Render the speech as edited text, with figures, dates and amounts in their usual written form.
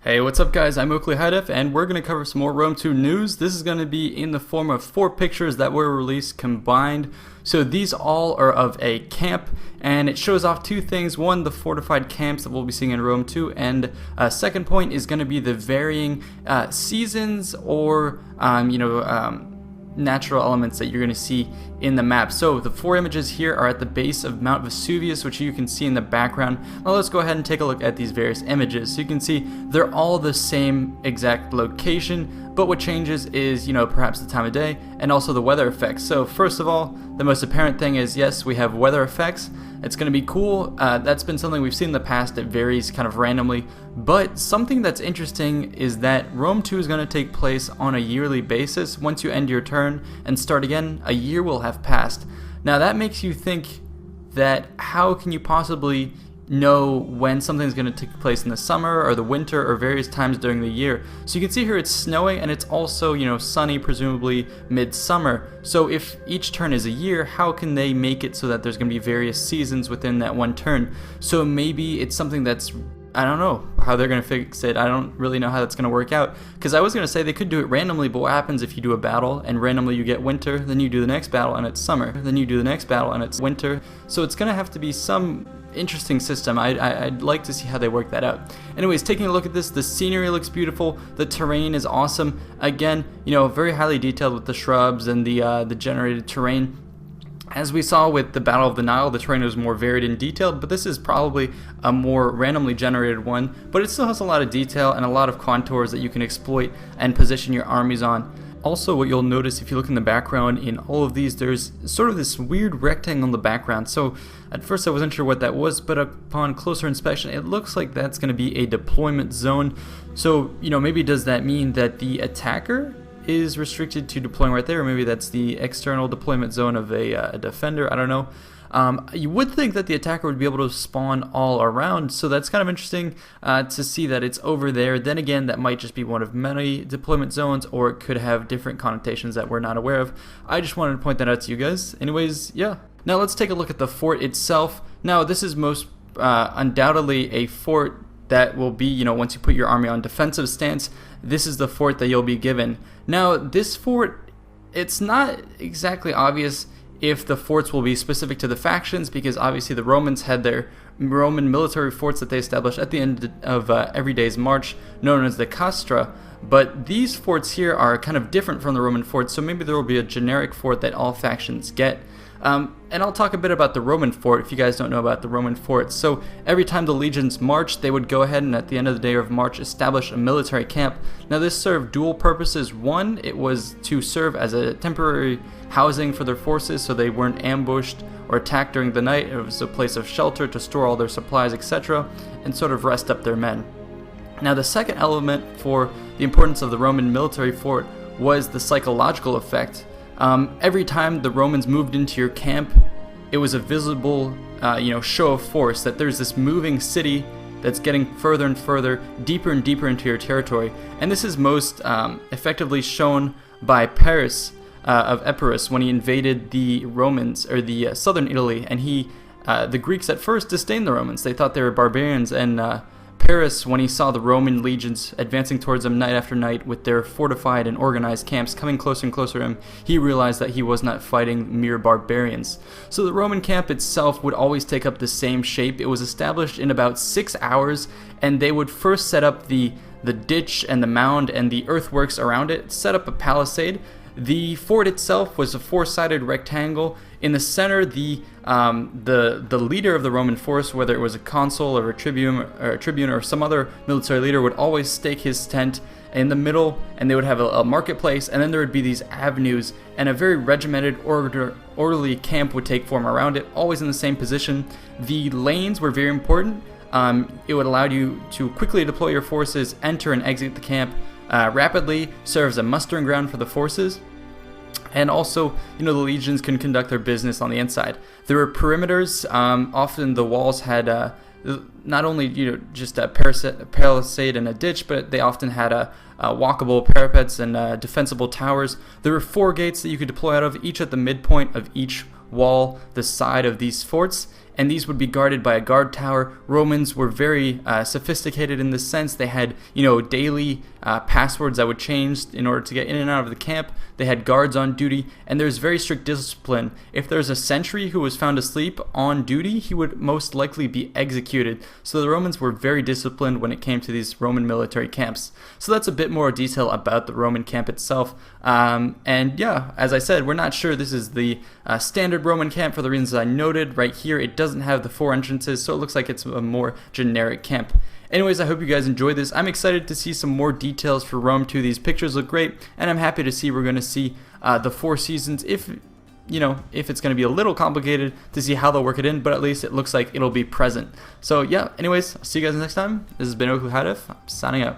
Hey, what's up guys? I'm Oakley Highdef, and we're going to cover some more Rome 2 news. This is going to be in the form of 4 pictures that were released combined. So these all are of a camp, and it shows off 2 things. One, the fortified camps that we'll be seeing in Rome 2, and second point is going to be the varying seasons or natural elements that you're going to see in the map. So the 4 images here are at the base of Mount Vesuvius, which you can see in the background. Now let's go ahead and take a look at these various images. So you can see they're all the same exact location, but what changes is, perhaps the time of day and also the weather effects. So first of all, the most apparent thing is, yes, we have weather effects. It's going to be cool. That's been something we've seen in the past. It varies kind of randomly. But something that's interesting is that Rome 2 is going to take place on a yearly basis. Once you end your turn and start again, a year will have passed. Now that makes you think that how can you possibly know when something's going to take place in the summer or the winter or various times during the year. So you can see here it's snowing and it's also, sunny, presumably midsummer. So if each turn is a year, how can they make it so that there's going to be various seasons within that one turn? So maybe it's something that's, I don't know how they're going to fix it. I don't really know how that's going to work out, because I was going to say they could do it randomly, but what happens if you do a battle and randomly you get winter, then you do the next battle and it's summer, then you do the next battle and it's winter. So it's going to have to be some interesting system. I'd like to see how they work that out. Anyways, taking a look at this, the scenery looks beautiful, the terrain is awesome. Again, very highly detailed with the shrubs and the generated terrain. As we saw with the Battle of the Nile, the terrain was more varied and detailed, but this is probably a more randomly generated one, but it still has a lot of detail and a lot of contours that you can exploit and position your armies on. Also, what you'll notice if you look in the background in all of these, there's sort of this weird rectangle in the background. So at first I wasn't sure what that was, but upon closer inspection it looks like that's going to be a deployment zone. So maybe does that mean that the attacker is restricted to deploying right there, or maybe that's the external deployment zone of a defender? I don't know. You would think that the attacker would be able to spawn all around, so that's kind of interesting to see that it's over there. Then again, that might just be one of many deployment zones, or it could have different connotations that we're not aware of. I just wanted to point that out to you guys. Anyways, yeah. Now let's take a look at the fort itself. Now this is most undoubtedly a fort that will be, once you put your army on defensive stance, this is the fort that you'll be given. Now this fort, it's not exactly obvious if the forts will be specific to the factions, because obviously the Romans had their Roman military forts that they established at the end of every day's march, known as the Castra. But these forts here are kind of different from the Roman forts, so maybe there will be a generic fort that all factions get. And I'll talk a bit about the Roman fort if you guys don't know about the Roman forts. So every time the legions marched, they would go ahead and at the end of the day of march establish a military camp. Now this served dual purposes. One, it was to serve as a temporary housing for their forces so they weren't ambushed or attacked during the night. It was a place of shelter to store all their supplies, etc., and sort of rest up their men. Now the second element for the importance of the Roman military fort was the psychological effect. Every time the Romans moved into your camp, it was a visible, show of force that there's this moving city that's getting further and further, deeper and deeper into your territory. And this is most effectively shown by Paris of Epirus when he invaded the Romans, or the southern Italy, and the Greeks at first disdained the Romans. They thought they were barbarians, and Paris, when he saw the Roman legions advancing towards him night after night with their fortified and organized camps coming closer and closer to him, he realized that he was not fighting mere barbarians. So the Roman camp itself would always take up the same shape. It was established in about 6 hours, and they would first set up the ditch and the mound and the earthworks around it, set up a palisade. The fort itself was a 4-sided rectangle. In the center, the leader of the Roman force, whether it was a consul or a tribune or some other military leader, would always stake his tent in the middle, and they would have a marketplace, and then there would be these avenues, and a very regimented, orderly camp would take form around it, always in the same position. The lanes were very important. It would allow you to quickly deploy your forces, enter and exit the camp rapidly, serve as a mustering ground for the forces. And also, the legions can conduct their business on the inside. There were perimeters. Often the walls had not only just a palisade and a ditch, but they often had walkable parapets and defensible towers. There were 4 gates that you could deploy out of, each at the midpoint of each wall, the side of these forts. and these would be guarded by a guard tower. Romans were very sophisticated in this sense. They had, daily passwords that would change in order to get in and out of the camp. They had guards on duty, and there's very strict discipline. If there's a sentry who was found asleep on duty, he would most likely be executed. So the Romans were very disciplined when it came to these Roman military camps. So that's a bit more detail about the Roman camp itself. And yeah, as I said, we're not sure this is the standard Roman camp for the reasons I noted. Right here, it doesn't have the 4 entrances, so it looks like it's a more generic camp. Anyways, I hope you guys enjoyed this. I'm excited to see some more details for Rome too. These pictures look great, and I'm happy to see we're going to see the 4 seasons. If it's going to be a little complicated to see how they'll work it in, but at least it looks like it'll be present. So yeah, anyways, I'll see you guys next time. This has been Oakley Hadif, signing out.